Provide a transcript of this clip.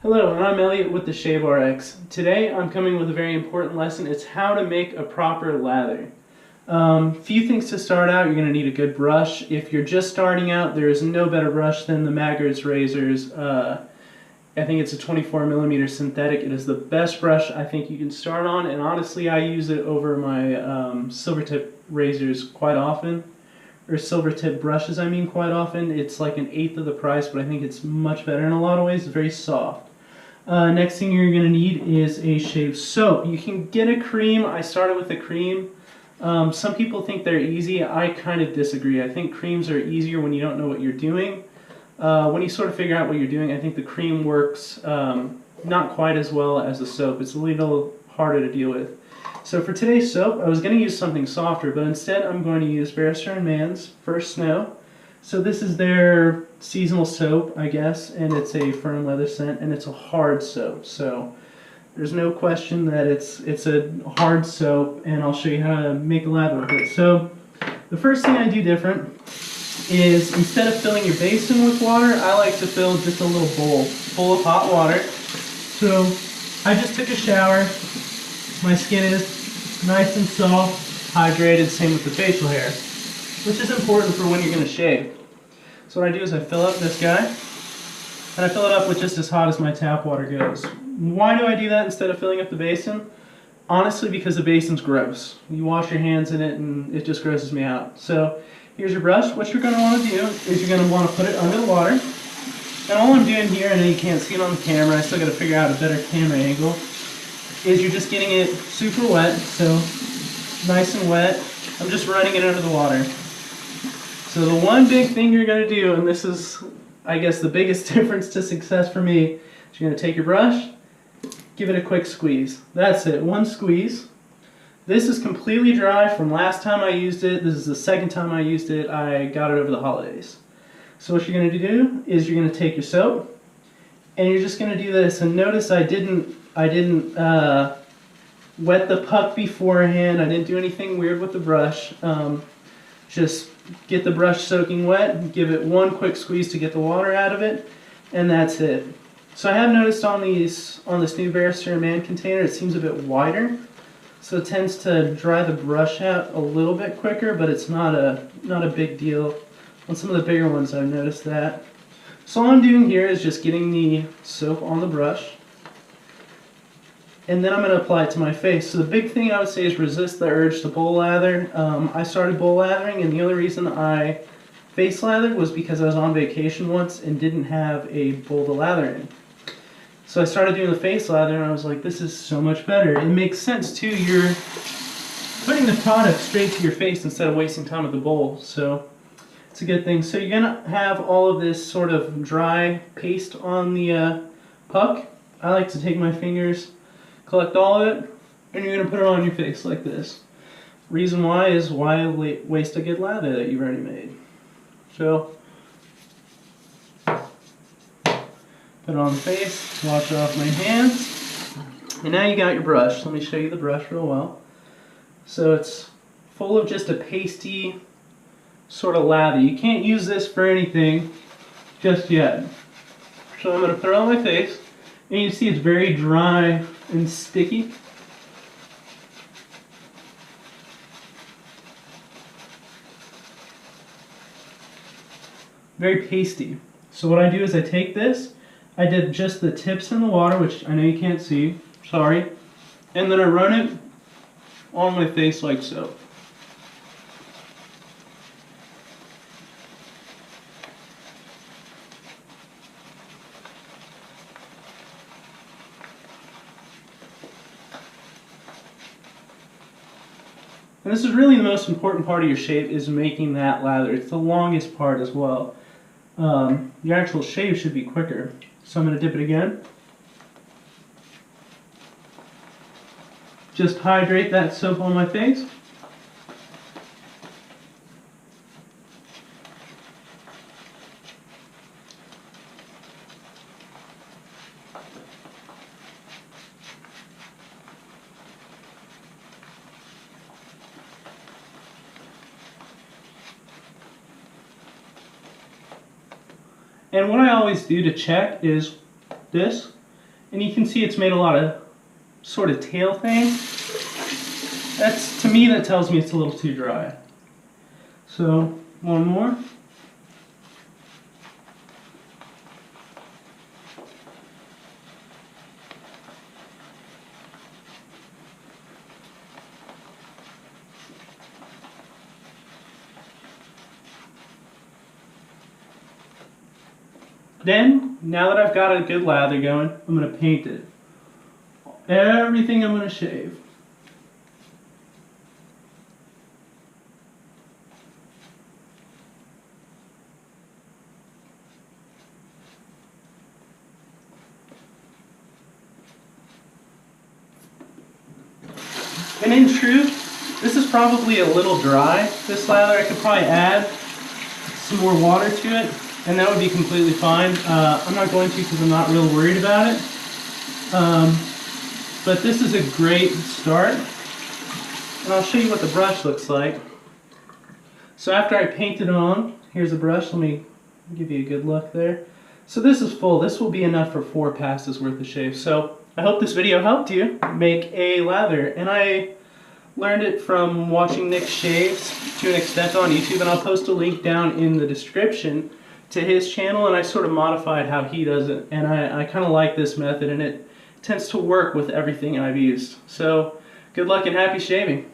Hello, and I'm Elliot with the Shave RX. Today I'm coming with a very important lesson. It's how to make a proper lather. Few things to start out. You're going to need a good brush. If you're just starting out, there is no better brush than the Maggards razors. I think it's a 24mm synthetic. It is the best brush I think you can start on, and honestly I use it over my silver tip razors quite often. Or silver tip brushes, I mean, quite often. It's like an eighth of the price, but I think it's much better in a lot of ways. It's very soft. Next thing you're going to need is a shave soap. You can get a cream. I started with a cream. Some people think they're easy. I kind of disagree. I think creams are easier when you don't know what you're doing. When you sort of figure out what you're doing, I think the cream works not quite as well as the soap. It's a little harder to deal with. So for today's soap, I was going to use something softer, but instead I'm going to use Barrister and Mann's First Snow. So this is their seasonal soap, I guess, and it's a firm leather scent, and it's a hard soap. So there's no question that it's a hard soap, and I'll show you how to make a lather with it. So the first thing I do different is, instead of filling your basin with water, I like to fill just a little bowl full of hot water. So I just took a shower. My skin is nice and soft, hydrated, same with the facial hair, which is important for when you're going to shave. So what I do is I fill up this guy, and I fill it up with just as hot as my tap water goes. Why do I do that instead of filling up the basin? Honestly, because the basin's gross. You wash your hands in it and it just grosses me out. So here's your brush. What you're going to want to do is you're going to want to put it under the water. And all I'm doing here, I know you can't see it on the camera, I still got to figure out a better camera angle, is you're just getting it super wet, so nice and wet. I'm just running it under the water. So the one big thing you're going to do, and this is, I guess, the biggest difference to success for me, is you're going to take your brush, give it a quick squeeze. That's it, one squeeze. This is completely dry from last time I used it. This is the second time I used it. I got it over the holidays. So what you're going to do is you're going to take your soap, and you're just going to do this. And notice I didn't wet the puck beforehand. I didn't do anything weird with the brush. Just get the brush soaking wet, give it one quick squeeze to get the water out of it, and that's it. So I have noticed on this new Barrister and Mann container, it seems a bit wider, so it tends to dry the brush out a little bit quicker, but it's not a big deal. On some of the bigger ones I've noticed that. So all I'm doing here is just getting the soap on the brush, and then I'm going to apply it to my face. So the big thing I would say is resist the urge to bowl lather. I started bowl lathering, and the only reason I face lathered was because I was on vacation once and didn't have a bowl to lather in. So I started doing the face lather, and I was like, this is so much better. It makes sense too. You're putting the product straight to your face instead of wasting time with the bowl. So it's a good thing. So you're going to have all of this sort of dry paste on the puck. I like to take my fingers, collect all of it, and you're going to put it on your face like this. Reason why is, why waste a good lather that you've already made? So put it on the face, wash it off my hands, and now you got your brush. Let me show you the brush real well. So it's full of just a pasty sort of lather. You can't use this for anything just yet. So I'm going to put it on my face, and you see it's very dry and sticky. Very pasty. So what I do is I take this, I dip just the tips in the water, which I know you can't see, sorry, and then I run it on my face like so. And this is really the most important part of your shave, is making that lather. It's the longest part as well. Your actual shave should be quicker. So I'm going to dip it again. Just hydrate that soap on my face. And what I always do to check is this. And you can see it's made a lot of sort of tail thing. That's, to me, that tells me it's a little too dry. So, one more. Then, now that I've got a good lather going, I'm going to paint it. Everything I'm going to shave. And in truth, this is probably a little dry, this lather. I could probably add some more water to it, and that would be completely fine. I'm not going to because I'm not real worried about it. But this is a great start. And I'll show you what the brush looks like. So after I paint it on, here's a brush. Let me give you a good look there. So this is full. This will be enough for 4 passes worth of shave. So I hope this video helped you make a lather. And I learned it from watching Nick shaves to an extent on YouTube, and I'll post a link down in the description to his channel, and I sort of modified how he does it, and I kind of like this method, and it tends to work with everything I've used. So good luck and happy shaving.